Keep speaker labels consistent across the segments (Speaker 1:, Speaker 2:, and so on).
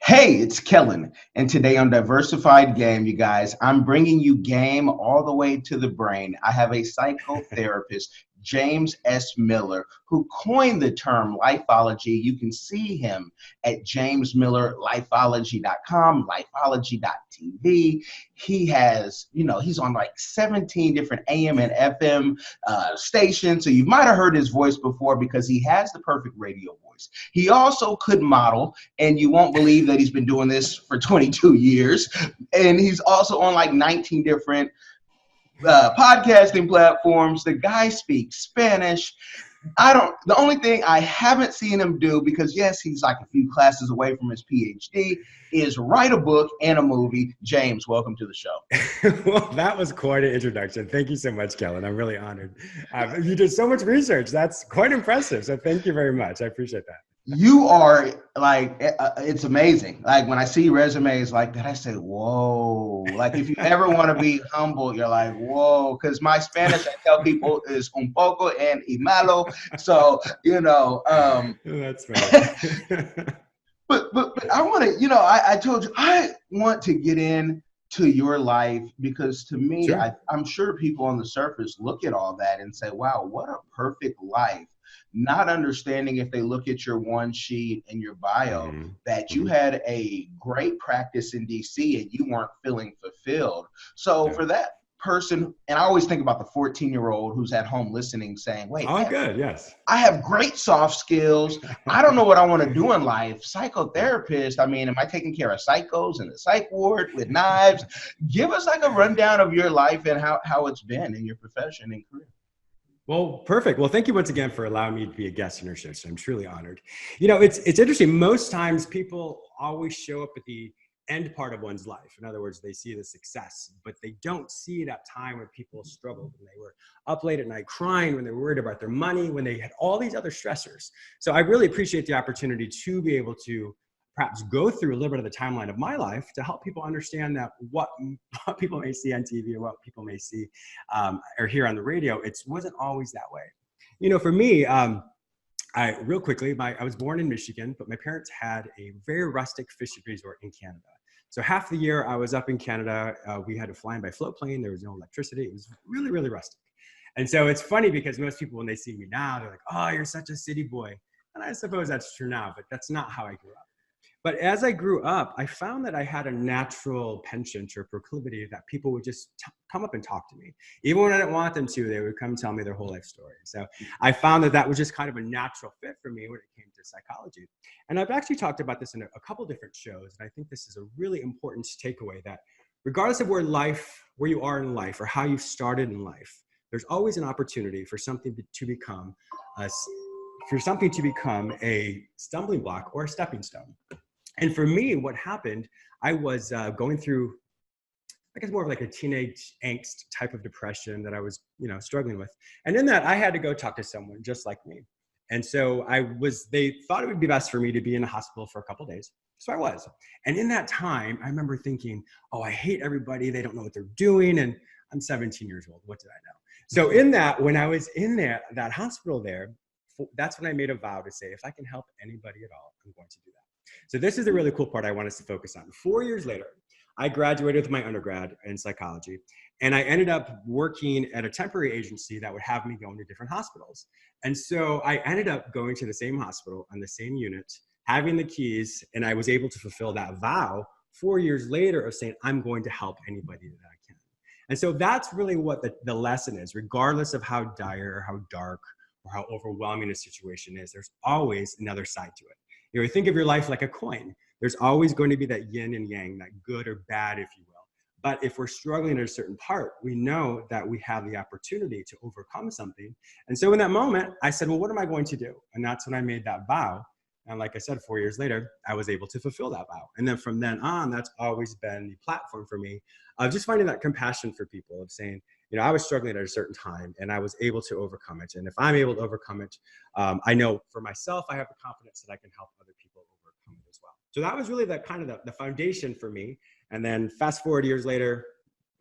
Speaker 1: Hey, it's Kellen, and today on Diversified Game, you guys, I'm bringing you game all the way to the brain. I have a psychotherapist, James S. Miller, who coined the term lifeology. You can see him at jamesmillerlifeology.com, lifeology.tv. He has, he's on like 17 different AM and FM stations, so you might have heard his voice before because he has the perfect radio voice. He also could model, and you won't believe that he's been doing this for 22 years. And he's also on like 19 different podcasting platforms. The guy speaks Spanish. The only thing I haven't seen him do, because yes, he's like a few classes away from his PhD, is write a book and a movie. James, welcome to the show.
Speaker 2: Well, that was quite an introduction. Thank you so much, Kellen. I'm really honored. You did so much research. That's quite impressive. So thank you very much. I appreciate that.
Speaker 1: You are like, it's amazing. Like when I see resumes like that, I say, whoa. Like if you ever want to be humble, you're like, whoa. Because my Spanish, I tell people, is un poco and y malo. So,
Speaker 2: That's right.
Speaker 1: but I want to, I told you, I want to get into your life because to me,
Speaker 2: Sure.
Speaker 1: I'm sure people on the surface look at all that and say, wow, what a perfect life. Not understanding if they look at your one sheet and your bio that you had a great practice in DC and you weren't feeling fulfilled. So for that person, and I always think about the 14-year-old who's at home listening saying, wait,
Speaker 2: Good. Yes.
Speaker 1: I have great soft skills. I don't know what I want to do in life. Psychotherapist, I mean, am I taking care of psychos in the psych ward with knives? Give us like a rundown of your life and how it's been in your profession and career.
Speaker 2: Well, perfect. Well, thank you once again for allowing me to be a guest in your show. So I'm truly honored. It's interesting. Most times people always show up at the end part of one's life. In other words, they see the success, but they don't see that time when people struggled, when they were up late at night crying, when they were worried about their money, when they had all these other stressors. So I really appreciate the opportunity to be able to perhaps go through a little bit of the timeline of my life to help people understand that what people may see on TV or what people may see or hear on the radio, it wasn't always that way. For me, I was born in Michigan, but my parents had a very rustic fishing resort in Canada. So half the year I was up in Canada, we had to fly in by float plane. There was no electricity. It was really, really rustic. And so it's funny because most people, when they see me now, they're like, oh, you're such a city boy. And I suppose that's true now, but that's not how I grew up. But as I grew up, I found that I had a natural penchant or proclivity that people would just come up and talk to me. Even when I didn't want them to, they would come tell me their whole life story. So I found that was just kind of a natural fit for me when it came to psychology. And I've actually talked about this in a couple different shows. And I think this is a really important takeaway that regardless of where you are in life or how you started in life, there's always an opportunity for something to become a stumbling block or a stepping stone. And for me, what happened, I was going through, I guess more of like a teenage angst type of depression that I was, struggling with. And in that, I had to go talk to someone just like me. And so they thought it would be best for me to be in the hospital for a couple of days. So I was. And in that time, I remember thinking, oh, I hate everybody. They don't know what they're doing. And I'm 17 years old. What did I know? So in that, when I was in that hospital there, that's when I made a vow to say, if I can help anybody at all, I'm going to do that. So this is the really cool part I want us to focus on. 4 years later, I graduated with my undergrad in psychology, and I ended up working at a temporary agency that would have me going to different hospitals. And so I ended up going to the same hospital on the same unit, having the keys, and I was able to fulfill that vow 4 years later of saying, I'm going to help anybody that I can. And so that's really what the lesson is. Regardless of how dire or how dark or how overwhelming a situation is, there's always another side to it. Think of your life like a coin. There's always going to be that yin and yang, that good or bad, if you will. But if we're struggling at a certain part, we know that we have the opportunity to overcome something. And so in that moment, I said, well, what am I going to do? And that's when I made that vow. And like I said, 4 years later, I was able to fulfill that vow. And then from then on, that's always been the platform for me of just finding that compassion for people, of saying, I was struggling at a certain time and I was able to overcome it. And if I'm able to overcome it, I know for myself, I have the confidence that I can help other people overcome it as well. So that was really the foundation for me. And then fast forward years later,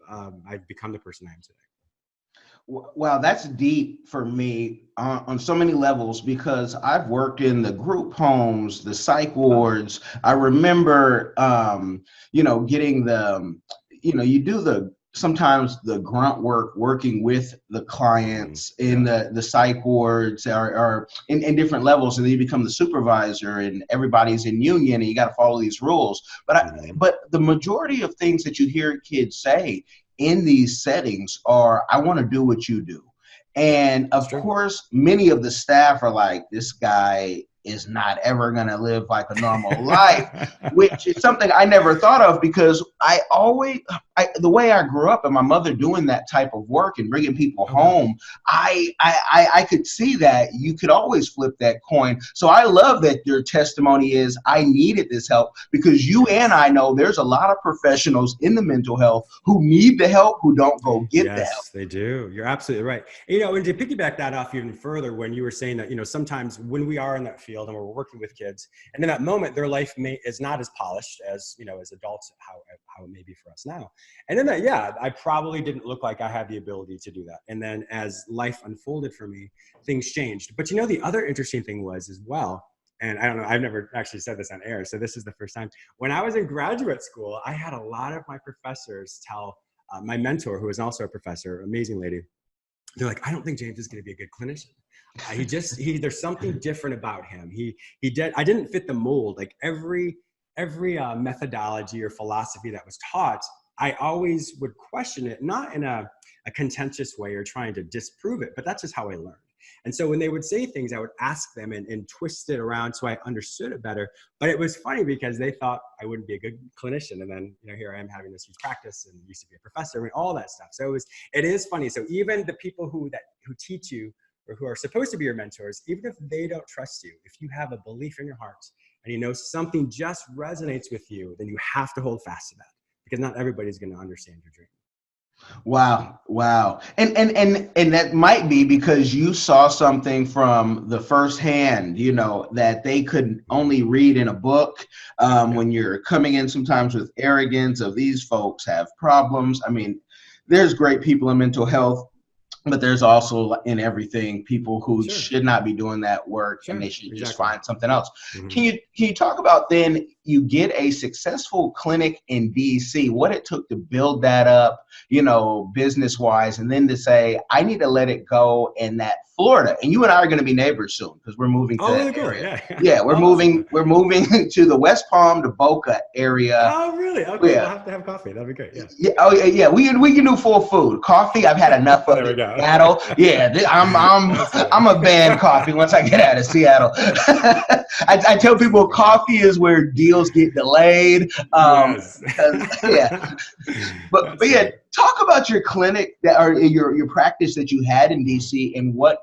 Speaker 2: I've become the person I am today.
Speaker 1: Well, that's deep for me on so many levels because I've worked in the group homes, the psych wards. I remember, getting you do sometimes the grunt work, working with the clients in the psych wards or in different levels, and then you become the supervisor, and everybody's in union, and you got to follow these rules. But the majority of things that you hear kids say in these settings are, I want to do what you do. And of course, many of the staff are like, this guy is not ever going to live like a normal life, which is something I never thought of because the way I grew up and my mother doing that type of work and bringing people home, I could see that you could always flip that coin. So I love that your testimony is, I needed this help, because you and I know there's a lot of professionals in the mental health who need the help, who don't go get the help.
Speaker 2: Yes, they do. You're absolutely right. And to piggyback that off even further, when you were saying that, sometimes when we are in that field and we're working with kids, and in that moment, their life is not as polished as, as adults, how it may be for us now. And then I probably didn't look like I had the ability to do that. And then as life unfolded for me, things changed. But the other interesting thing was as well, and I don't know, I've never actually said this on air, so this is the first time. When I was in graduate school, I had a lot of my professors tell my mentor, who is also a professor, amazing lady, they're like, I don't think James is going to be a good clinician. There's something different about him. I didn't fit the mold. Like every methodology or philosophy that was taught, I always would question it, not in a contentious way or trying to disprove it, but that's just how I learned. And so when they would say things, I would ask them and twist it around so I understood it better. But it was funny because they thought I wouldn't be a good clinician. And then, here I am having this huge practice and used to be a professor and all that stuff. So it is funny. So even the people who teach you or who are supposed to be your mentors, even if they don't trust you, if you have a belief in your heart and something just resonates with you, then you have to hold fast to that, because not everybody's going to understand your dream.
Speaker 1: Wow. And that might be because you saw something from the first hand, that they could only read in a book. When you're coming in sometimes with arrogance of, these folks have problems. I mean, there's great people in mental health, but there's also in everything people who should not be doing that work, and they should just find something else. Mm-hmm. Can you talk about then, you get a successful clinic in DC, what it took to build that up, business wise, and then to say, I need to let it go in that Florida, and you and I are going to be neighbors soon because we're moving to that area. Yeah, we're moving to the West Palm to Boca area.
Speaker 2: Oh, really? Okay, we'll have to have coffee. That'd be great.
Speaker 1: Yeah. Oh, yeah. We can do full food. Coffee, I've had enough of it. Seattle. Yeah, I'm a banned coffee once I get out of Seattle. I tell people coffee is where deals get delayed.
Speaker 2: Yes.
Speaker 1: But yeah, talk about your clinic or your practice that you had in DC, and what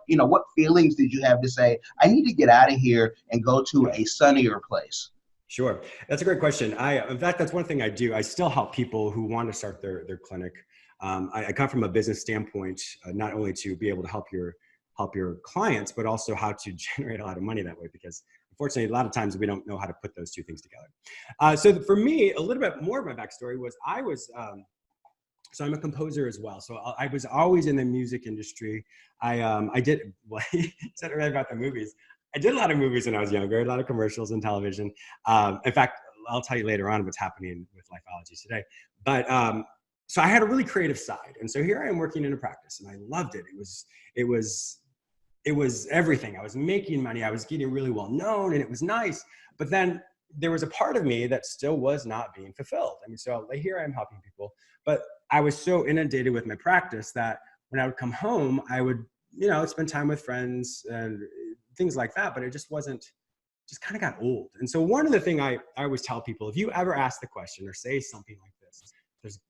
Speaker 1: feelings did you have to say, I need to get out of here and go to a sunnier place?
Speaker 2: Sure. That's a great question. In fact, that's one thing I do. I still help people who want to start their clinic. I come from a business standpoint, not only to be able to help your clients, but also how to generate a lot of money that way, because unfortunately, a lot of times we don't know how to put those two things together. So for me, a little bit more of my backstory was so I'm a composer as well. So I was always in the music industry. I did, well, you said earlier about the movies. I did a lot of movies when I was younger, a lot of commercials and television. In fact, I'll tell you later on what's happening with Lifeology today. But so I had a really creative side. And so here I am working in a practice, and I loved it. It was everything. I was making money. I was getting really well known, and it was nice. But then there was a part of me that still was not being fulfilled. I mean, so here I am helping people, but I was so inundated with my practice that when I would come home, I would, spend time with friends and things like that, but it just kind of got old. And so one of the things I always tell people, if you ever ask the question or say something like this,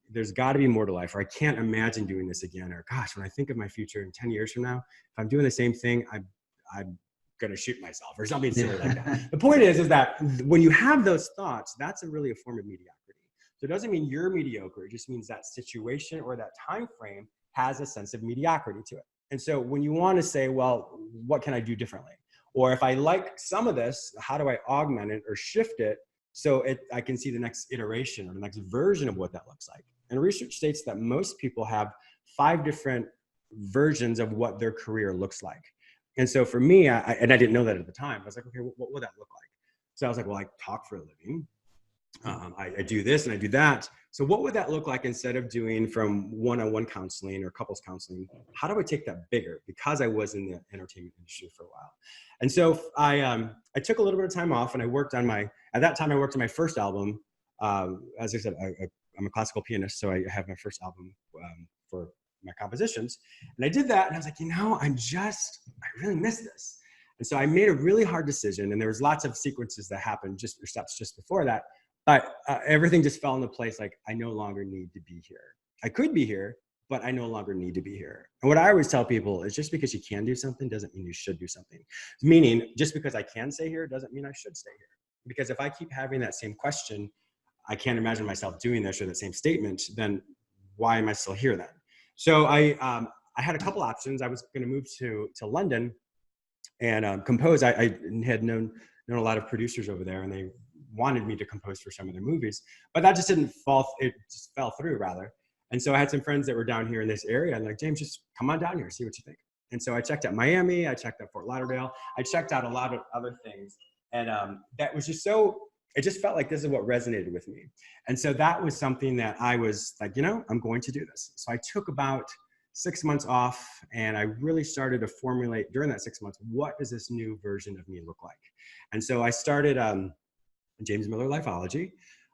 Speaker 2: there's got to be more to life, or I can't imagine doing this again, or gosh, when I think of my future in 10 years from now, if I'm doing the same thing, I'm going to shoot myself or something silly like that. The point is that when you have those thoughts, that's really a form of mediocrity. So it doesn't mean you're mediocre. It just means that situation or that time frame has a sense of mediocrity to it. And so when you want to say, well, what can I do differently? Or if I like some of this, how do I augment it or shift it so I can see the next iteration or the next version of what that looks like? And research states that most people have 5 different versions of what their career looks like. And so for me, I didn't know that at the time. I was like, okay, what would that look like? So I was like, well, I talk for a living. I do this and I do that. So what would that look like instead of doing from one-on-one counseling or couples counseling? How do I take that bigger? Because I was in the entertainment industry for a while. And so I took a little bit of time off, and I worked on at that time I worked on my first album. As I said, I'm a classical pianist, so I have my first album for my compositions. And I did that, and I was like, I really miss this. And so I made a really hard decision, and there was lots of sequences that happened steps just before that. But everything just fell into place. Like, I no longer need to be here. I could be here, but I no longer need to be here. And what I always tell people is just because you can do something doesn't mean you should do something. Meaning, just because I can stay here doesn't mean I should stay here. Because if I keep having that same question, I can't imagine myself doing this or that same statement, then why am I still here then? So I had a couple options. I was going to move to London and compose. I had known a lot of producers over there, and they wanted me to compose for some of their movies, but that just it just fell through rather. And so I had some friends that were down here in this area, and like, James, just come on down here, see what you think. And so I checked out Miami, I checked out Fort Lauderdale, I checked out a lot of other things. And that was just it just felt like this is what resonated with me. And so that was something that I was like, I'm going to do this. So I took about 6 months off, and I really started to formulate during that 6 months, what does this new version of me look like? And so I started James Miller Lifeology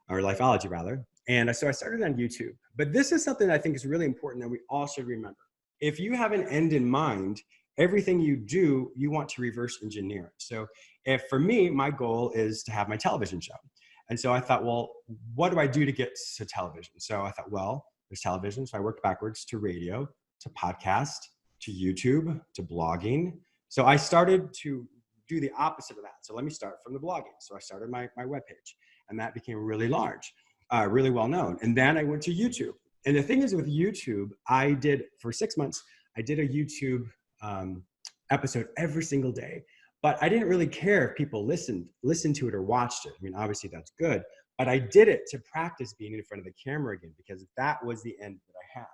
Speaker 2: rather. And so I started on YouTube. But this is something I think is really important that we all should remember. If you have an end in mind, everything you do, you want to reverse engineer it. So for me, my goal is to have my television show. And so I thought, well, what do I do to get to television? So I thought, well, there's television. So I worked backwards to radio, to podcast, to YouTube, to blogging. So I started to do the opposite of that. So let me start from the blogging. So I started my webpage, and that became really large, really well known. And then I went to YouTube. And the thing is with YouTube, for 6 months, I did a YouTube episode every single day, but I didn't really care if people listened to it or watched it. I mean, obviously that's good, but I did it to practice being in front of the camera again, because that was the end that I had.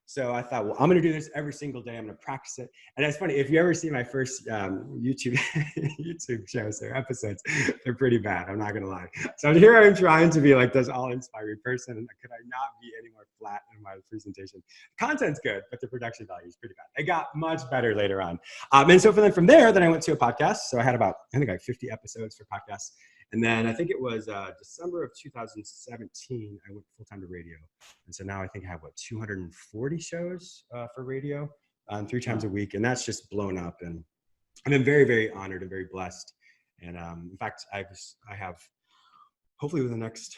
Speaker 2: So I thought, well, I'm going to do this every single day. I'm going to practice it. And it's funny, if you ever see my first YouTube shows or episodes, they're pretty bad. I'm not going to lie. So here I'm trying to be like this all-inspiring person. And could I not be any more flat in my presentation? The content's good, but the production value is pretty bad. It got much better later on. And so from there, then I went to a podcast. So I had I think 50 episodes for podcasts. And then I think it was December of 2017, I went full-time to radio. And so now I think I have, 240 shows for radio 3 times a week. And that's just blown up. And I've been very, very honored and very blessed. And in fact, I have, hopefully within the next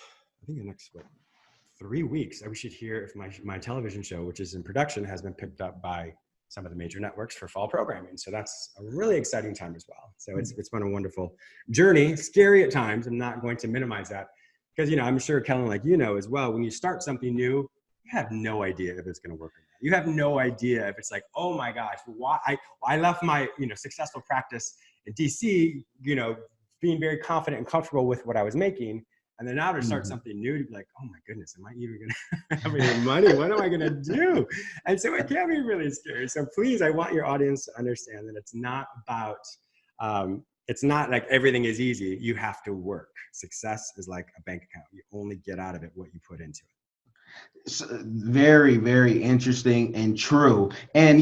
Speaker 2: 3 weeks, we should hear if my television show, which is in production, has been picked up by some of the major networks for fall programming. So that's a really exciting time as well. So it's been a wonderful journey, scary at times. I'm not going to minimize that because, I'm sure Kellen, like, as well, when you start something new, you have no idea if it's going to work or not. You have no idea if it's like, oh my gosh, why I left my, successful practice in DC, being very confident and comfortable with what I was making. And then now to start something new, to be like, oh my goodness, am I even going to have any money? What am I going to do? And so it can be really scary. So please, I want your audience to understand that it's not about, it's not like everything is easy. You have to work. Success is like a bank account. You only get out of it what you put into it.
Speaker 1: It's very, very interesting and true. And,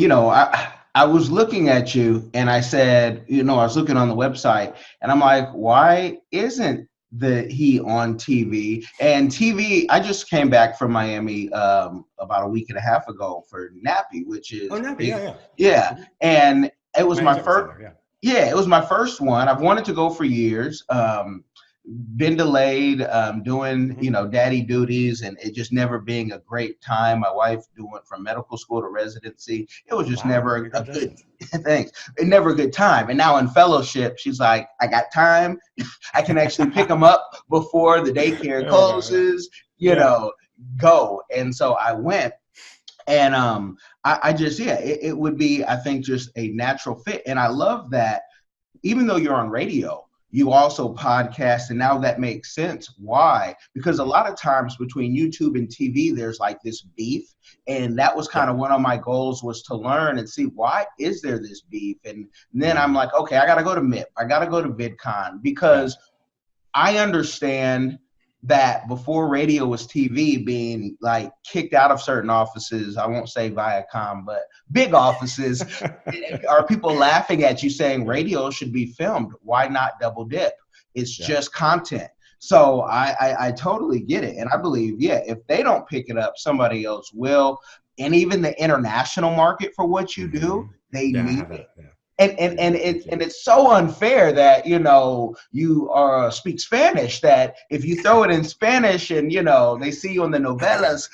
Speaker 1: I was looking at you and I said, I was looking on the website and I'm like, why isn't he on TV? And TV, I just came back from Miami about a week and a half ago for NAPI, which is
Speaker 2: NAPI,
Speaker 1: yeah. And it was my first. Yeah, it was my first one. I've wanted to go for years. Been delayed doing daddy duties, and it just never being a great time. My wife went from medical school to residency. It was just never a good thanks. It never a good time. And now in fellowship, she's like, I got time. I can actually pick them up before the daycare closes. Go. And so I went. And I just it would be, I think, just a natural fit. And I love that even though you're on radio, you also podcast, and now that makes sense. Why? Because a lot of times between YouTube and TV, there's like this beef, and that was kind of one of my goals, was to learn and see, why is there this beef? And then I'm like, okay, I got to go to MIP. I got to go to VidCon, because I understand that before radio was TV, being like kicked out of certain offices, I won't say Viacom, but big offices, are people laughing at you saying radio should be filmed? Why not double dip? It's just content. So I totally get it. And I believe, if they don't pick it up, somebody else will. And even the international market for what you do, they need it. And it's so unfair that, you speak Spanish, that if you throw it in Spanish and, they see you on the novellas,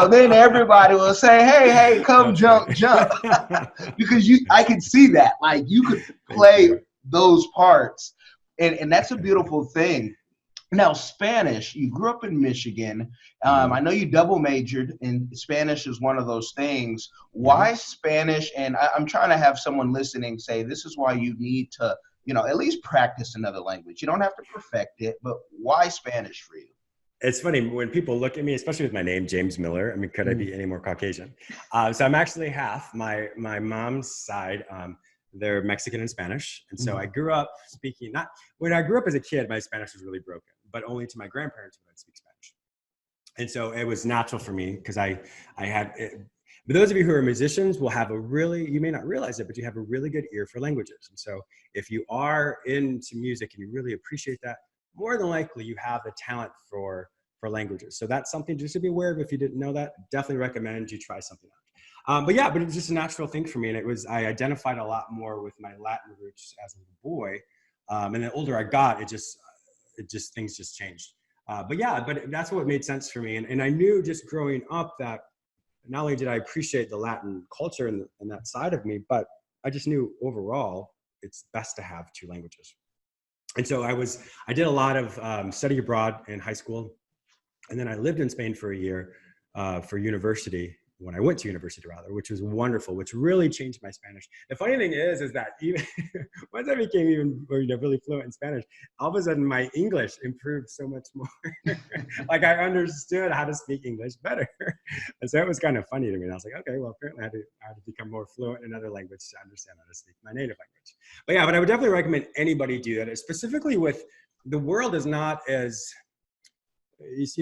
Speaker 1: then everybody will say, hey, come jump. Because I could see that. Like, you could play those parts. And that's a beautiful thing. Now, Spanish, you grew up in Michigan. I know you double majored, and Spanish is one of those things. Why Spanish? And I'm trying to have someone listening say, this is why you need to, at least practice another language. You don't have to perfect it, but why Spanish for you?
Speaker 2: It's funny when people look at me, especially with my name, James Miller. I mean, could I be any more Caucasian? So I'm actually half. My mom's side, they're Mexican and Spanish. And so I grew up speaking, when I grew up as a kid, my Spanish was really broken, but only to my grandparents when I'd speak Spanish. And so it was natural for me, because I had, but those of you who are musicians will have you may not realize it, but you have a really good ear for languages. And so if you are into music and you really appreciate that, more than likely you have the talent for languages. So that's something just to be aware of. If you didn't know that, definitely recommend you try something out. But it was just a natural thing for me. And I identified a lot more with my Latin roots as a boy. And the older I got, things just changed. But that's what made sense for me. And I knew just growing up that not only did I appreciate the Latin culture and that side of me, but I just knew overall it's best to have two languages. And so I did a lot of study abroad in high school. And then I lived in Spain for a year for university, when I went to university rather, which was wonderful, which really changed my Spanish. The funny thing is that even once I became really fluent in Spanish, all of a sudden my English improved so much more. Like, I understood how to speak English better. And so it was kind of funny to me. And I was like, okay, well, apparently I had to become more fluent in another language to understand how to speak my native language. But I would definitely recommend anybody do that, specifically with the world is not as,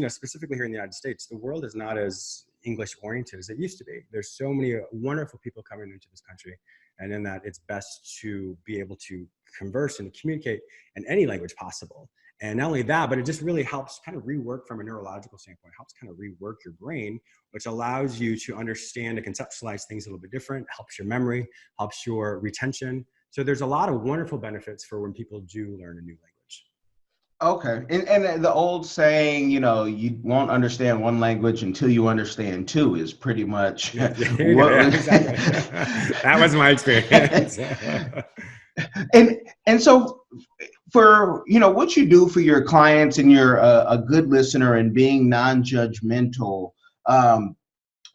Speaker 2: specifically here in the United States, the world is not as English oriented as it used to be. There's so many wonderful people coming into this country, and in that it's best to be able to converse and communicate in any language possible. And not only that, but it just really helps kind of rework from a neurological standpoint, helps kind of rework your brain, which allows you to understand and conceptualize things a little bit different, helps your memory, helps your retention. So there's a lot of wonderful benefits for when people do learn a new language.
Speaker 1: Okay. And the old saying, you won't understand one language until you understand two, is pretty much
Speaker 2: exactly. That was my experience.
Speaker 1: and so for, what you do for your clients, and you're a good listener and being non-judgmental, and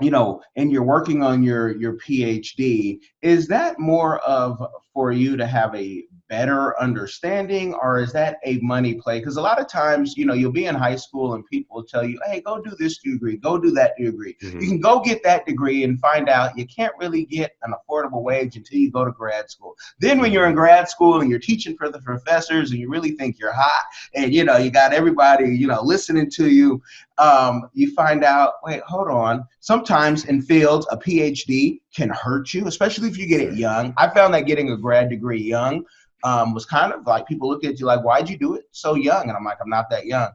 Speaker 1: you're working on your PhD, is that more of for you to have a better understanding, or is that a money play? Because a lot of times, you'll be in high school and people will tell you, hey, go do this degree, go do that degree. You can go get that degree and find out you can't really get an affordable wage until you go to grad school. Then when you're in grad school and you're teaching for the professors and you really think you're hot, and you got everybody listening to you, you find out, wait, hold on. Sometimes in fields, a PhD can hurt you, especially if you get it young. I found that getting a grad degree young was kind of like, people look at you like, why'd you do it so young? And I'm like, I'm not that young.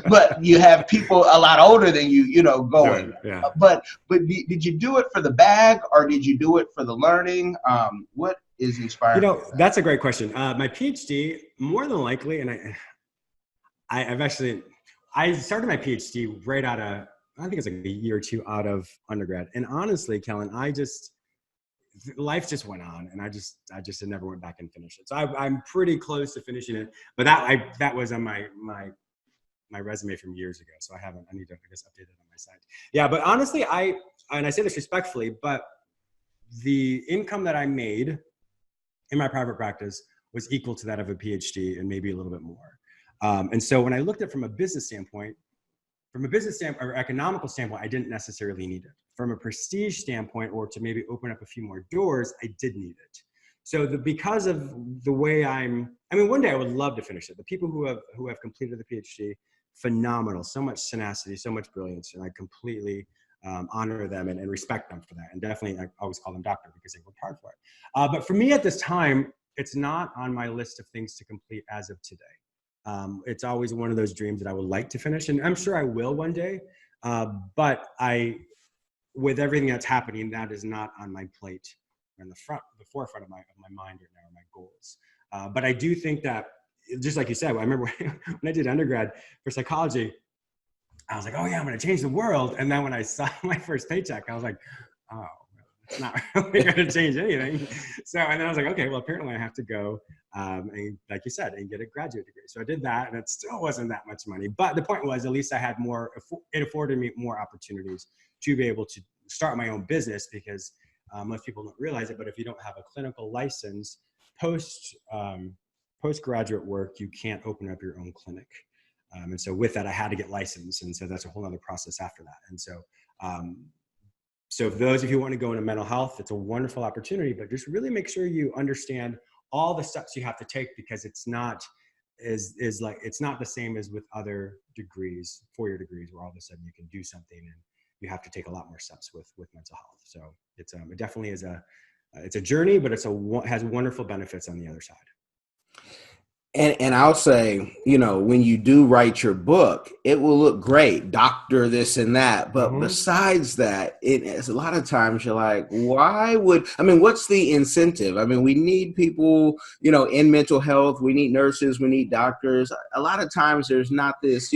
Speaker 1: But you have people a lot older than you, going.
Speaker 2: Yeah.
Speaker 1: But did you do it for the bag, or did you do it for the learning? What is inspiring?
Speaker 2: That's a great question. My PhD, more than likely, and I started my PhD right out of, I think it's like a year or two out of undergrad. And honestly, Kellen, life just went on, and I just never went back and finished it. So I'm pretty close to finishing it, but that was on my resume from years ago. So I need to, I guess, update it on my site. Yeah, but honestly, and I say this respectfully, but the income that I made in my private practice was equal to that of a PhD and maybe a little bit more. And so when I looked at it from a business standpoint, or economical standpoint, I didn't necessarily need it. From a prestige standpoint, or to maybe open up a few more doors, I did need it. So because of the way one day I would love to finish it. The people who have completed the PhD, phenomenal, so much tenacity, so much brilliance, and I completely honor them and respect them for that. And definitely, I always call them doctor because they worked hard for it. But for me at this time, it's not on my list of things to complete as of today. It's always one of those dreams that I would like to finish, and I'm sure I will one day. But with everything that's happening, that is not on my plate, or in the forefront of my mind right now, are my goals. But I do think that, just like you said, I remember when I did undergrad for psychology, I was like, oh yeah, I'm going to change the world. And then when I saw my first paycheck, I was like, oh, it's not really going to change anything. So, and then I was like, okay, well, apparently I have to go, and like you said, and get a graduate degree. So I did that, and it still wasn't that much money. But the point was, at least I had it afforded me more opportunities to be able to start my own business, because most people don't realize it, but if you don't have a clinical license, postgraduate work, you can't open up your own clinic. And so with that, I had to get licensed. And so that's a whole other process after that. And so, so for those of you who want to go into mental health, it's a wonderful opportunity, but just really make sure you understand all the steps you have to take, because it's not it's not the same as with other degrees, 4-year degrees, where all of a sudden you can do something and you have to take a lot more steps with mental health. So it definitely is it's a journey, but has wonderful benefits on the other side.
Speaker 3: And I'll say, when you do write your book, it will look great, doctor this and that. But besides that, it's a lot of times you're like, what's the incentive? We need people, in mental health. We need nurses. We need doctors. A lot of times there's not this,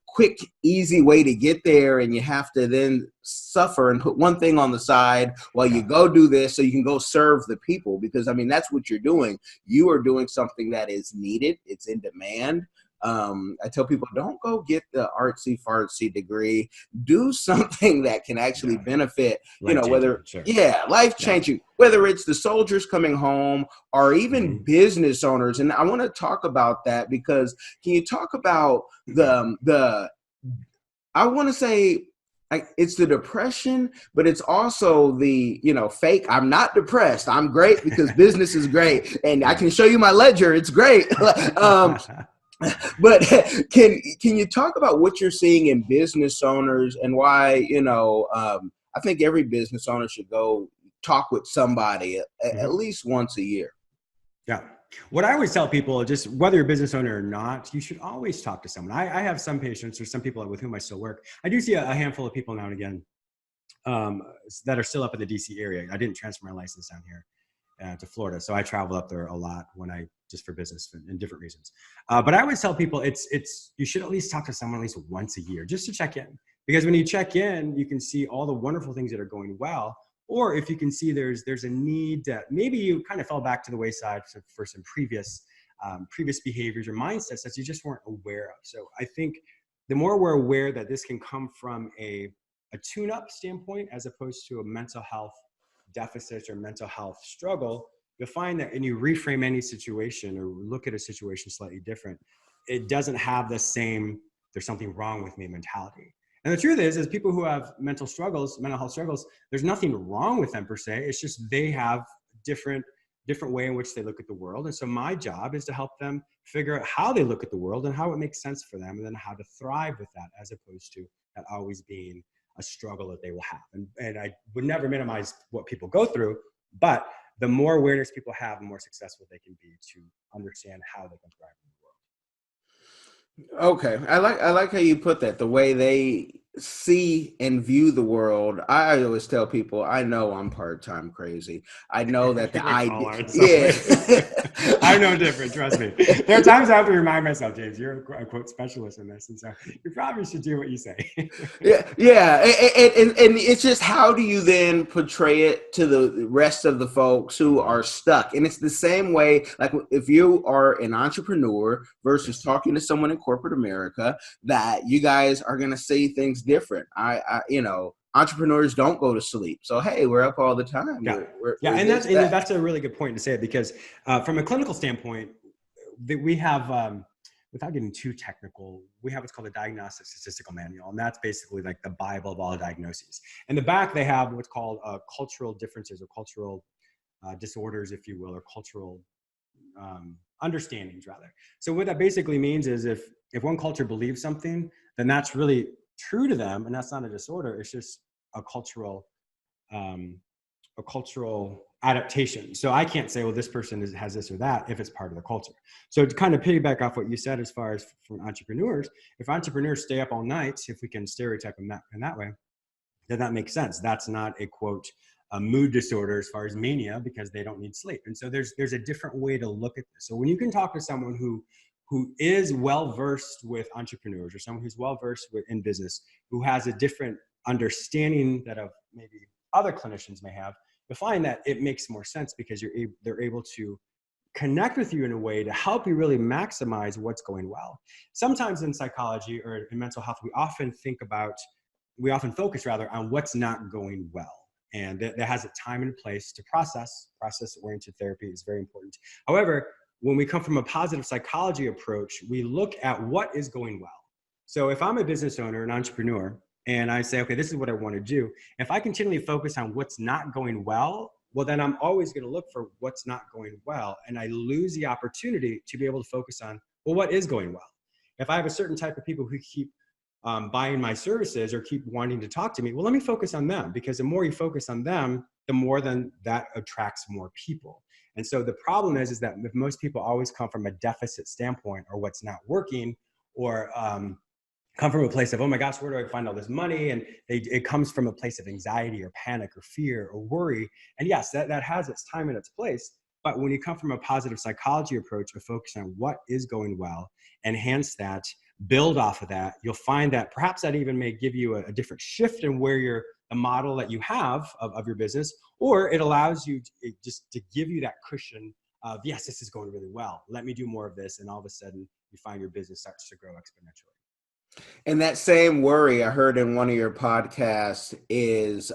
Speaker 3: quick, easy way to get there, and you have to then suffer and put one thing on the side while you go do this so you can go serve the people, because that's what you're doing. You are doing something that is needed. It's in demand. I tell people, don't go get the artsy fartsy degree. Do something that can actually benefit, life changing, whether it's the soldiers coming home or even business owners. And I want to talk about that, because can you talk about I want to say, it's the depression, but it's also the, fake. I'm not depressed. I'm great because business is great. And I can show you my ledger. It's great. But can you talk about what you're seeing in business owners, and why, I think every business owner should go talk with somebody at least once a year.
Speaker 2: Yeah. What I always tell people, just whether you're a business owner or not, you should always talk to someone. I have some patients, or some people with whom I still work. I do see a handful of people now and again that are still up in the DC area. I didn't transfer my license down here to Florida, so I travel up there a lot just for business and different reasons. But I always tell people you should at least talk to someone at least once a year, just to check in. Because when you check in, you can see all the wonderful things that are going well. Or if you can see there's a need that maybe you kind of fell back to the wayside for some previous behaviors or mindsets that you just weren't aware of. So I think the more we're aware that this can come from a tune-up standpoint, as opposed to a mental health deficit or mental health struggle, you'll find that when you reframe any situation or look at a situation slightly different, it doesn't have the same, there's something wrong with me mentality. And the truth is people who have mental health struggles, there's nothing wrong with them per se. It's just they have different way in which they look at the world. And so my job is to help them figure out how they look at the world and how it makes sense for them, and then how to thrive with that, as opposed to that always being a struggle that they will have. And I would never minimize what people go through, but the more awareness people have, the more successful they can be to understand how they can thrive in the world.
Speaker 3: Okay. I like how you put that, the way they see and view the world. I always tell people, I know I'm part-time crazy. I know that the idea.
Speaker 2: I'm no different, trust me. There are times I have to remind myself, James, you're a quote specialist in this, and so you probably should do what you say.
Speaker 3: Yeah. And it's just, how do you then portray it to the rest of the folks who are stuck? And it's the same way, like if you are an entrepreneur versus talking to someone in corporate America, that you guys are going to see things different. entrepreneurs don't go to sleep. So, hey, we're up all the time.
Speaker 2: Yeah.
Speaker 3: We're
Speaker 2: And that's a really good point to say, because from a clinical standpoint, we have, without getting too technical, we have what's called a Diagnostic Statistical Manual. And that's basically like the Bible of all diagnoses. In the back, they have what's called cultural differences or cultural disorders, if you will, or cultural understandings rather. So what that basically means is if one culture believes something, then that's really true to them, and that's not a disorder. It's just a cultural adaptation. So I can't say, well, this person has this or that if it's part of the culture. So to kind of piggyback off what you said, as far as for entrepreneurs, if entrepreneurs stay up all night, if we can stereotype them in that way, then that makes sense. That's not a quote, a mood disorder as far as mania, because they don't need sleep. And so there's a different way to look at this. So when you can talk to someone who is well-versed with entrepreneurs, or someone who's well-versed in business, who has a different understanding that of maybe other clinicians may have, you'll find that it makes more sense, because they're able to connect with you in a way to help you really maximize what's going well. Sometimes in psychology or in mental health, we often focus on what's not going well. And that has a time and place to process-oriented therapy is very important. However, when we come from a positive psychology approach, we look at what is going well. So if I'm a business owner, an entrepreneur, and I say, okay, this is what I want to do. If I continually focus on what's not going well, then I'm always going to look for what's not going well. And I lose the opportunity to be able to focus on, well, what is going well? If I have a certain type of people who keep buying my services or keep wanting to talk to me, well, let me focus on them, because the more you focus on them, the more then that attracts more people. And so the problem is that if most people always come from a deficit standpoint, or what's not working, or come from a place of, oh my gosh, where do I find all this money? And it comes from a place of anxiety or panic or fear or worry. And yes, that has its time and its place. But when you come from a positive psychology approach of focus on what is going well, enhance that, build off of that, you'll find that perhaps that even may give you a different shift in where the model that you have of your business, or it allows you to give you that cushion of, yes, this is going really well. Let me do more of this. And all of a sudden you find your business starts to grow exponentially.
Speaker 3: And that same worry I heard in one of your podcasts is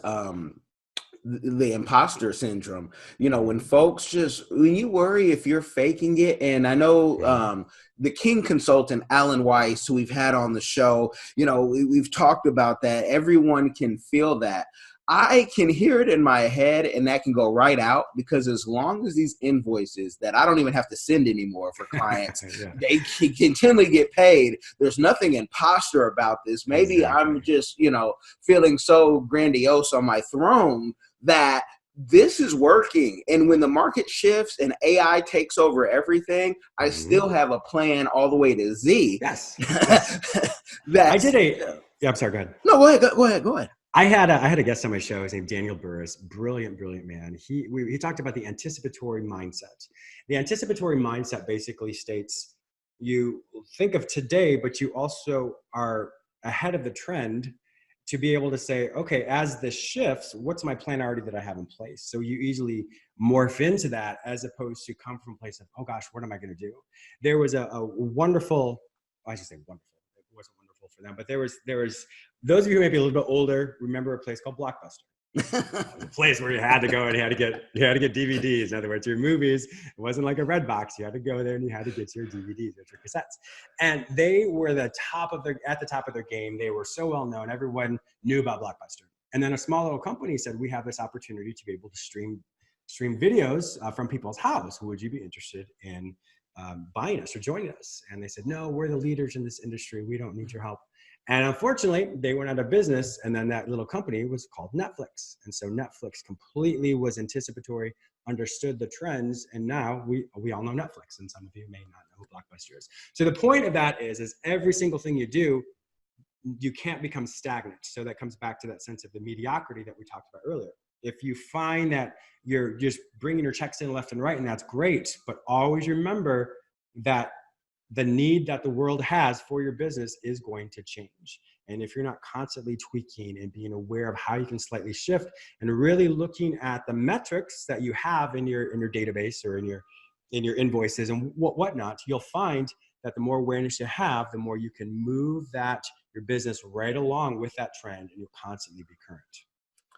Speaker 3: the imposter syndrome. When you worry if you're faking it. And I know the King consultant, Alan Weiss, who we've had on the show, we've talked about that. Everyone can feel that. I can hear it in my head, and that can go right out, because as long as these invoices that I don't even have to send anymore for clients, yeah, they can continually get paid. There's nothing imposter about this. Maybe exactly. I'm just, feeling so grandiose on my throne that this is working. And when the market shifts and AI takes over everything, I still have a plan all the way to Z.
Speaker 2: Yes. I'm sorry, go ahead.
Speaker 3: No, go ahead.
Speaker 2: I had a guest on my show. His name Daniel Burris, brilliant man. He talked about the anticipatory mindset. The anticipatory mindset basically states you think of today, but you also are ahead of the trend to be able to say, okay, as this shifts, what's my plan already that I have in place? So you easily morph into that, as opposed to come from a place of, oh gosh, what am I going to do? There was a wonderful, I should say wonderful. It wasn't wonderful for them, but there was those of you who may be a little bit older remember a place called Blockbuster. A place where you had to go and you had to get DVDs. In other words, your movies, it wasn't like a red box. You had to go there and you had to get your DVDs or your cassettes. And they were at the top of their game. They were so well known. Everyone knew about Blockbuster. And then a small little company said, we have this opportunity to be able to stream videos from people's house. Would you be interested in buying us or joining us? And they said, no, we're the leaders in this industry. We don't need your help. And unfortunately, they went out of business, and then that little company was called Netflix. And so Netflix completely was anticipatory, understood the trends, and now we all know Netflix, and some of you may not know who Blockbuster is. So the point of that is every single thing you do, you can't become stagnant. So that comes back to that sense of the mediocrity that we talked about earlier. If you find that you're just bringing your checks in left and right, and that's great, but always remember that the need that the world has for your business is going to change. And if you're not constantly tweaking and being aware of how you can slightly shift and really looking at the metrics that you have in your database or in your invoices and whatnot, you'll find that the more awareness you have, the more you can move your business right along with that trend, and you'll constantly be current.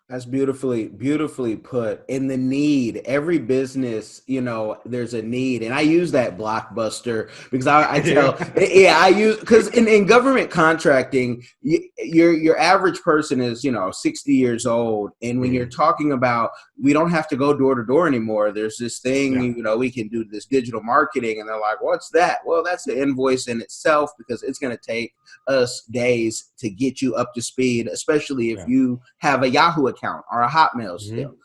Speaker 3: That's beautifully put. In the need, every business, there's a need. And I use that blockbuster because I tell, I use, because in government contracting, your average person is, 60 years old. And when you're talking about, we don't have to go door to door anymore. There's this thing, we can do this digital marketing. And they're like, what's that? Well, that's the invoice in itself, because it's going to take us days to get you up to speed, especially if you have a Yahoo account or a Hotmail still.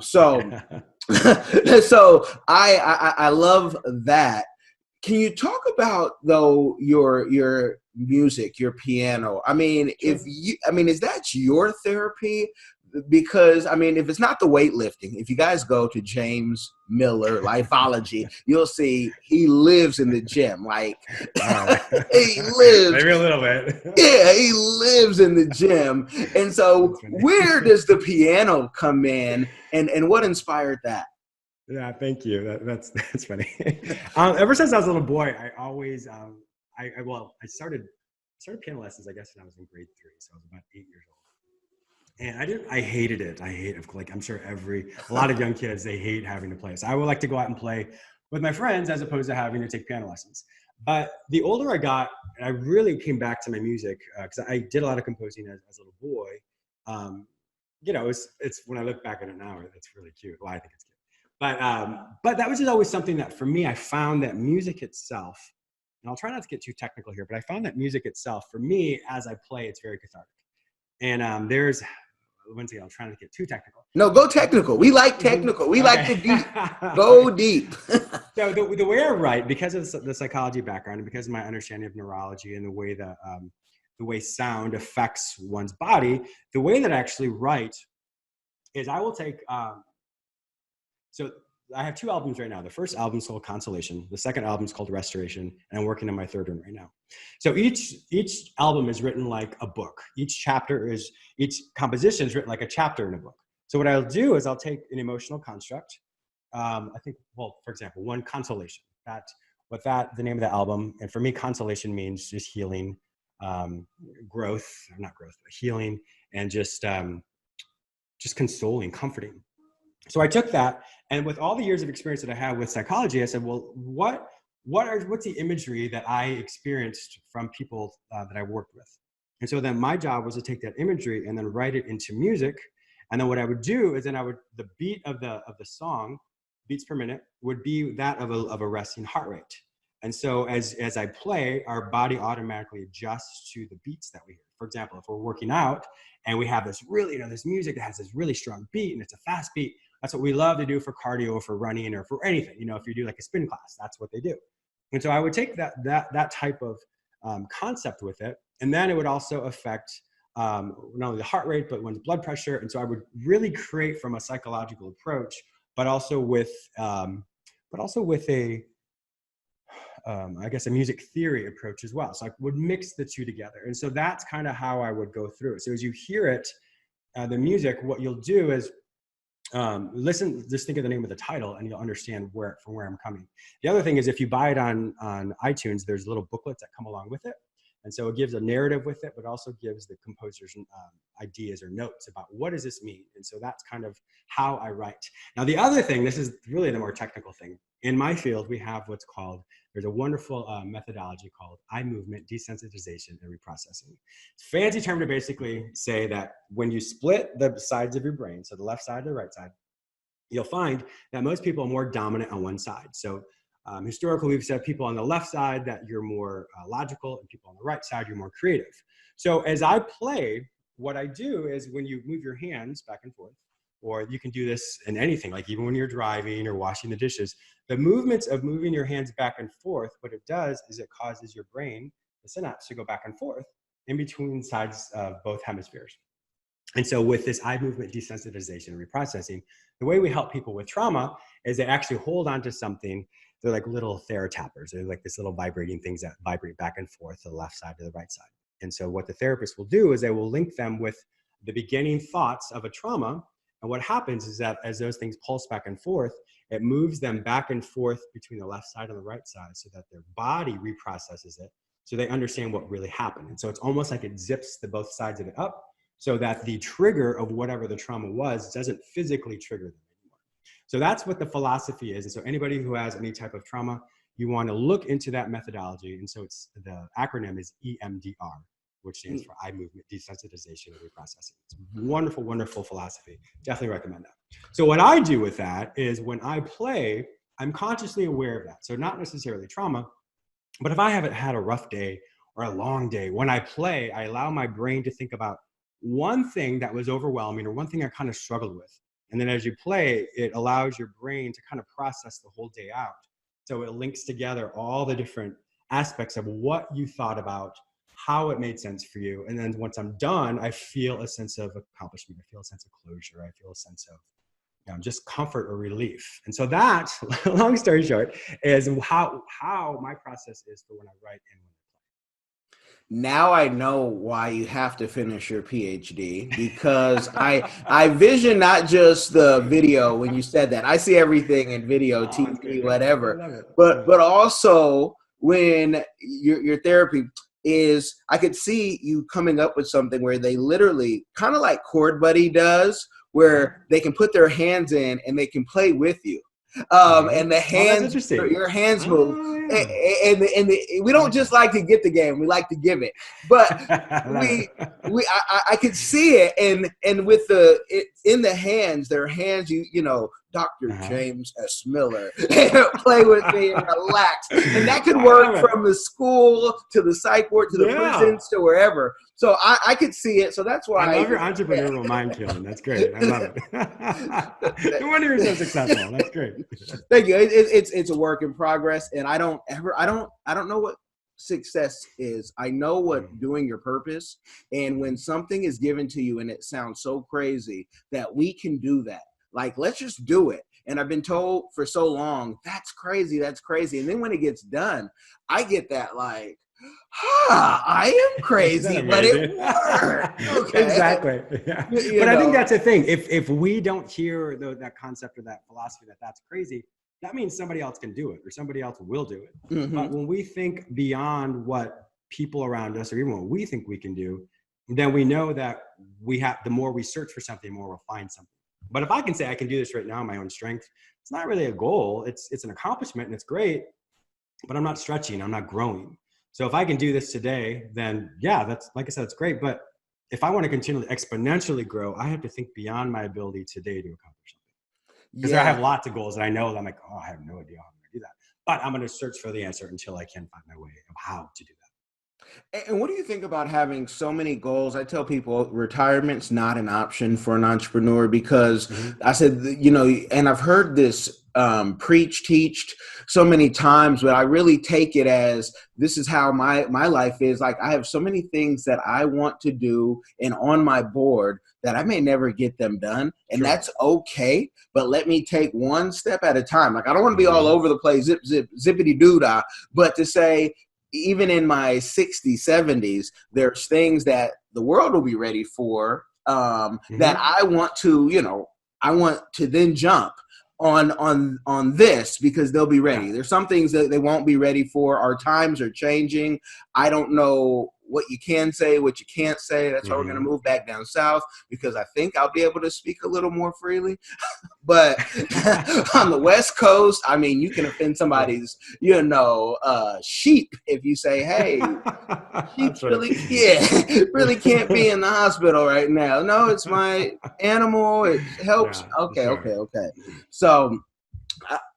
Speaker 3: So I love that. Can you talk about, though, your music, your piano? I mean, is that your therapy? Because, if it's not the weightlifting, if you guys go to James Miller Lifeology, you'll see he lives in the gym. Like, he lives.
Speaker 2: Maybe a little bit.
Speaker 3: Yeah, he lives in the gym. And so where does the piano come in, and what inspired that?
Speaker 2: Yeah, thank you. That's funny. Ever since I was a little boy, I always, I started piano lessons, I guess, when I was in grade 3. So I was about 8 years old. And I hated it. I'm sure a lot of young kids, they hate having to play. So I would like to go out and play with my friends as opposed to having to take piano lessons. But the older I got, I really came back to my music, because I did a lot of composing as a little boy. It's when I look back at it now, it's really cute. Well, I think it's cute. But that was just always something that, for me, I found that music itself, and I'll try not to get too technical here, but I found that music itself, for me, as I play, it's very cathartic. And once again, I'm trying to get too technical.
Speaker 3: No, go technical. We like technical. We like to deep. Go deep.
Speaker 2: So the way I write, because of the psychology background and because of my understanding of neurology and the way sound affects one's body, the way that I actually write is I will take, so I have 2 albums right now. The first album is called Consolation. The second album is called Restoration. And I'm working on my 3rd one right now. So each album is written like a book. Each composition is written like a chapter in a book. So what I'll do is I'll take an emotional construct. For example, one, Consolation. The name of the album. And for me, consolation means just healing, healing, and just consoling, comforting. So I took that, and with all the years of experience that I have with psychology, I said, well, what's the imagery that I experienced from people that I worked with? And so then my job was to take that imagery and then write it into music. And then what I would do is then the beat of the song, beats per minute, would be that of a resting heart rate. And so as I play, our body automatically adjusts to the beats that we hear. For example, if we're working out and we have this really, this music that has this really strong beat and it's a fast beat, that's what we love to do for cardio or for running or for anything. If you do like a spin class, that's what they do. And so I would take that type of concept with it. And then it would also affect not only the heart rate, but one's blood pressure. And so I would really create from a psychological approach, but also with a music theory approach as well. So I would mix the two together. And so that's kind of how I would go through it. So as you hear it, the music, what you'll do is listen, just think of the name of the title and you'll understand from where I'm coming. The other thing is, if you buy it on iTunes, there's little booklets that come along with it. And so it gives a narrative with it, but also gives the composers ideas or notes about what does this mean? And so that's kind of how I write. Now, the other thing, this is really the more technical thing. In my field, we have there's a wonderful methodology called eye movement desensitization and reprocessing. It's a fancy term to basically say that when you split the sides of your brain, so the left side and the right side, you'll find that most people are more dominant on one side. So historically, we've said people on the left side that you're more logical, and people on the right side, you're more creative. So as I play, what I do is when you move your hands back and forth, or you can do this in anything, like even when you're driving or washing the dishes, the movements of moving your hands back and forth, what it does is it causes your brain, the synapse, to go back and forth in between sides of both hemispheres. And so with this eye movement desensitization and reprocessing, the way we help people with trauma is they actually hold on to something. They're like little TheraTappers. They're like this little vibrating things that vibrate back and forth to the left side to the right side. And so what the therapist will do is they will link them with the beginning thoughts of a trauma. And what happens is that as those things pulse back and forth, it moves them back and forth between the left side and the right side so that their body reprocesses it. so they understand what really happened. And so it's almost like it zips the both sides of it up so that the trigger of whatever the trauma was doesn't physically trigger them anymore. So that's what the philosophy is. And so anybody who has any type of trauma, you want to look into that methodology. And so it's the acronym is EMDR, which stands for eye movement desensitization and reprocessing. It's a wonderful, wonderful philosophy. Definitely recommend that. So what I do with that is when I play, I'm consciously aware of that. So not necessarily trauma, but if I haven't had a rough day or a long day, when I play, I allow my brain to think about one thing that was overwhelming or one thing I kind of struggled with. And then as you play, it allows your brain to kind of process the whole day out. So it links together all the different aspects of what you thought about, how it made sense for you. And then once I'm done, I feel a sense of accomplishment. I feel a sense of closure. I feel a sense of just comfort or relief. And so that, long story short, is how my process is for when I write and when I play.
Speaker 3: Now I know why you have to finish your PhD, because I vision not just the video when you said that. I see everything in video, TV, whatever. But also when your therapy is, I could see you coming up with something where they literally, kind of like Chord Buddy does, where they can put their hands in and they can play with you. And the hands, your hands move. And we don't just like to get the game; we like to give it. But I could see it, and with in the hands, their hands, Dr. James S. Miller, play with me and relax, and that could work from the school to the psych ward to the prisons to wherever. So I could see it. So that's why
Speaker 2: I love your entrepreneurial mind, Kellen. That's great. I love it. No wonder you're so successful. That's great.
Speaker 3: Thank you. It's a work in progress, and I don't know what success is. I know what doing your purpose, and when something is given to you and it sounds so crazy that we can do that. Like, let's just do it. And I've been told for so long, that's crazy. And then when it gets done, I get that like, I am crazy, but it worked. Okay.
Speaker 2: Exactly. Yeah. But I think that's the thing. If we don't hear that concept or that philosophy that's crazy, that means somebody else can do it or somebody else will do it. Mm-hmm. But when we think beyond what people around us or even what we think we can do, then we know that the more we search for something, the more we'll find something. But if I can say I can do this right now in my own strength, it's not really a goal. It's an accomplishment and it's great, but I'm not stretching. I'm not growing. So if I can do this today, then that's, like I said, it's great. But if I want to continually exponentially grow, I have to think beyond my ability today to accomplish something. Because I have lots of goals that I know that I'm like, I have no idea how I'm going to do that. But I'm going to search for the answer until I can find my way of how to do that.
Speaker 3: And what do you think about having so many goals? I tell people retirement's not an option for an entrepreneur because I said, and I've heard this teached so many times, but I really take it as this is how my life is. Like, I have so many things that I want to do and on my board that I may never get them done. And that's okay. But let me take one step at a time. Like, I don't want to be all over the place, zippity doo-dah, but to say, even in my 60s, 70s, there's things that the world will be ready for that I want to then jump on this because they'll be ready. There's some things that they won't be ready for. Our times are changing. I don't know what you can say, what you can't say. That's why we're going to move back down south because I think I'll be able to speak a little more freely. But on the West Coast, I mean, you can offend somebody's, sheep if you say, hey, sheep really can't be in the hospital right now. No, it's my animal. It helps. Okay. So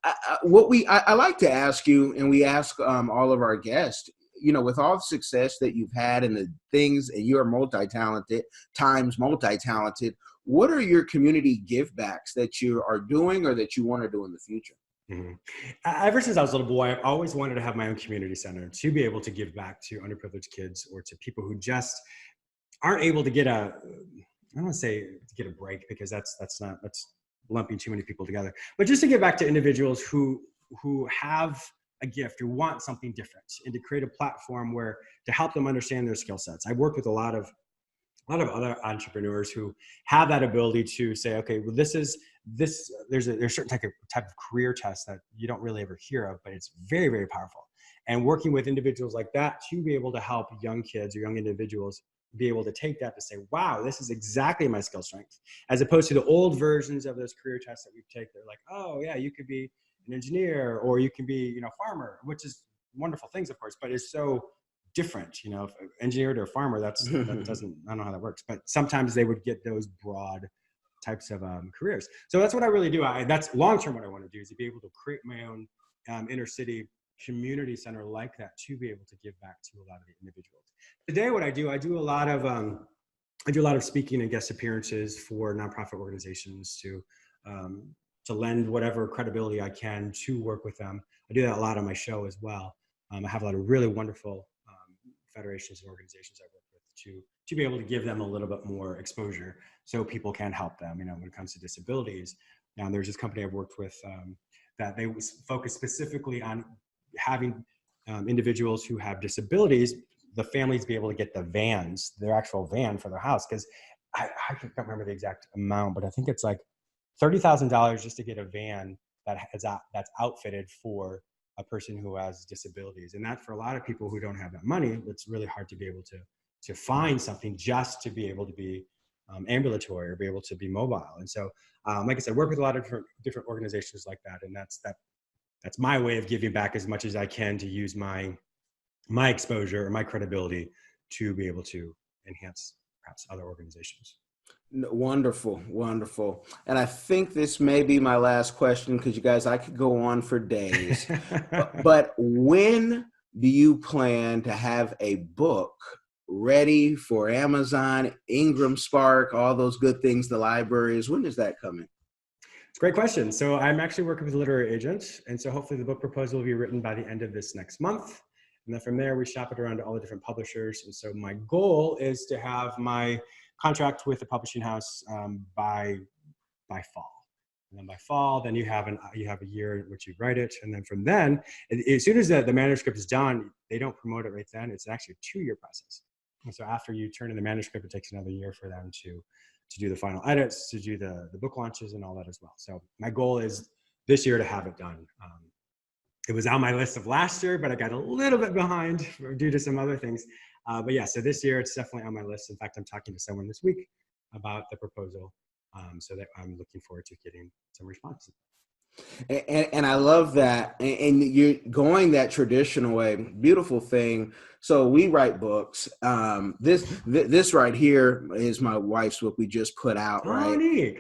Speaker 3: I like to ask you, and we ask all of our guests, with all the success that you've had and the things, and you're multi-talented, what are your community give backs that you are doing or that you want to do in the future?
Speaker 2: Ever since I was a little boy, I've always wanted to have my own community center to be able to give back to underprivileged kids or to people who just aren't able to get I don't want to say to get a break because that's lumping too many people together, but just to give back to individuals who have a gift, who want something different, and to create a platform where to help them understand their skill sets. I've worked with a lot of other entrepreneurs who have that ability to say, okay, well, this is there's a certain type of career test that you don't really ever hear of, but it's very, very powerful. And working with individuals like that to be able to help young kids or young individuals be able to take that to say, wow, this is exactly my skill strength, as opposed to the old versions of those career tests that we take. They're like, oh yeah, you could be an engineer, or you can be, farmer, which is wonderful things, of course, but it's so different, if engineer to a farmer, that doesn't, I don't know how that works, but sometimes they would get those broad types of careers. So that's what I really do. That's long-term what I want to do, is to be able to create my own inner city community center like that, to be able to give back to a lot of the individuals. Today, what I do a lot of speaking and guest appearances for nonprofit organizations to lend whatever credibility I can to work with them. I do that a lot on my show as well. I have a lot of really wonderful federations and organizations I work with to be able to give them a little bit more exposure so people can help them, when it comes to disabilities. Now, there's this company I've worked with that they focus specifically on having individuals who have disabilities, the families be able to get their actual van for their house. Because I can't remember the exact amount, but I think it's like $30,000 just to get a van that's outfitted for a person who has disabilities. And that, for a lot of people who don't have that money, it's really hard to be able to find something just to be able to be ambulatory or be able to be mobile. And so, like I said, work with a lot of different organizations like that. And that's my way of giving back as much as I can, to use my exposure or my credibility to be able to enhance perhaps other organizations.
Speaker 3: Wonderful. And I think this may be my last question, because you guys, I could go on for days. But when do you plan to have a book ready for Amazon, Ingram Spark, all those good things, the libraries? When is that coming?
Speaker 2: It's a great question. So I'm actually working with a literary agent. And so hopefully the book proposal will be written by the end of this next month. And then from there, we shop it around to all the different publishers. And so my goal is to have my contract with the publishing house by fall. And then by fall, then you have a year in which you write it. And then from then, as soon as the manuscript is done, they don't promote it right then. It's actually a 2-year process. And so after you turn in the manuscript, it takes another year for them to do the final edits, to do the book launches and all that as well. So my goal is this year to have it done. It was on my list of last year, but I got a little bit behind due to some other things. But yeah, so this year it's definitely on my list. In fact, I'm talking to someone this week about the proposal, so that I'm looking forward to getting some responses.
Speaker 3: And I love that. And you're going that traditional way. Beautiful thing. So we write books. This right here is my wife's book we just put out. Right.
Speaker 2: Oh, neat.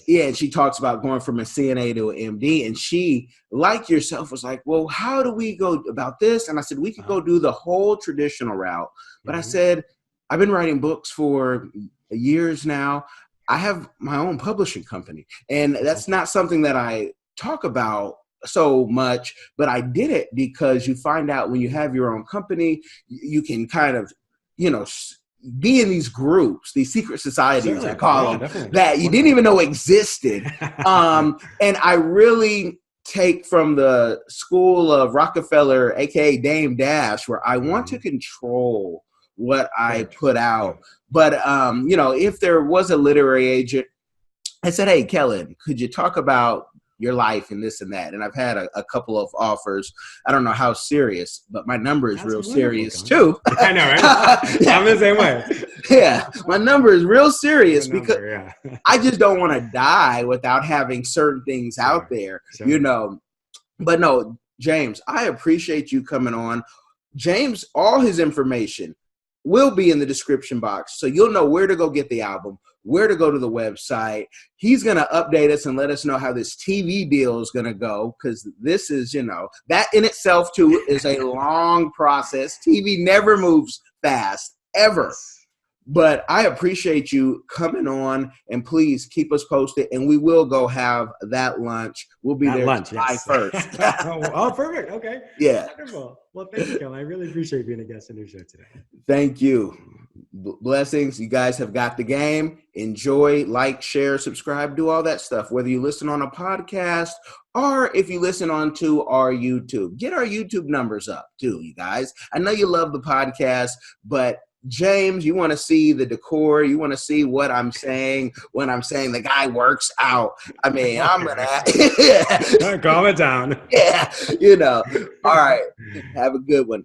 Speaker 3: And she talks about going from a CNA to an MD. And she, like yourself, was like, well, how do we go about this? And I said, we could go do the whole traditional route. But I said, I've been writing books for years now. I have my own publishing company. And that's not something that I talk about so much, but I did it because you find out when you have your own company, you can kind of, be in these groups, these secret societies, I call them, definitely, that you didn't even know existed. And I really take from the school of Rockefeller, aka Dame Dash, where I want to control what I put out. But, if there was a literary agent, I said, hey, Kellen, could you talk about your life and this and that? And I've had a couple of offers. I don't know how serious, but my number is real serious too.
Speaker 2: I know, right? I'm the same way.
Speaker 3: Yeah, my number is real serious because I just don't want to die without having certain things out there, But no, James, I appreciate you coming on. James, all his information will be in the description box, so you'll know where to go get the album, where to go to the website. He's going to update us and let us know how this TV deal is going to go, because this is, that in itself, too, is a long process. TV never moves fast, ever. But I appreciate you coming on, and please keep us posted, and we will go have that lunch. We'll be there July 1st.
Speaker 2: Oh, perfect. Okay.
Speaker 3: Yeah.
Speaker 2: Wonderful. Well, thank you, Kellen. I really appreciate being a guest on your show today.
Speaker 3: Thank you. Blessings. You guys have got the game. Enjoy, like, share, subscribe, do all that stuff, whether you listen on a podcast or if you listen on to our YouTube. Get our YouTube numbers up too, you guys. I know you love the podcast, but James, you want to see the decor? You want to see what I'm saying when I'm saying the guy works out? I mean, I'm gonna
Speaker 2: calm it down.
Speaker 3: Yeah, all right. Have a good one.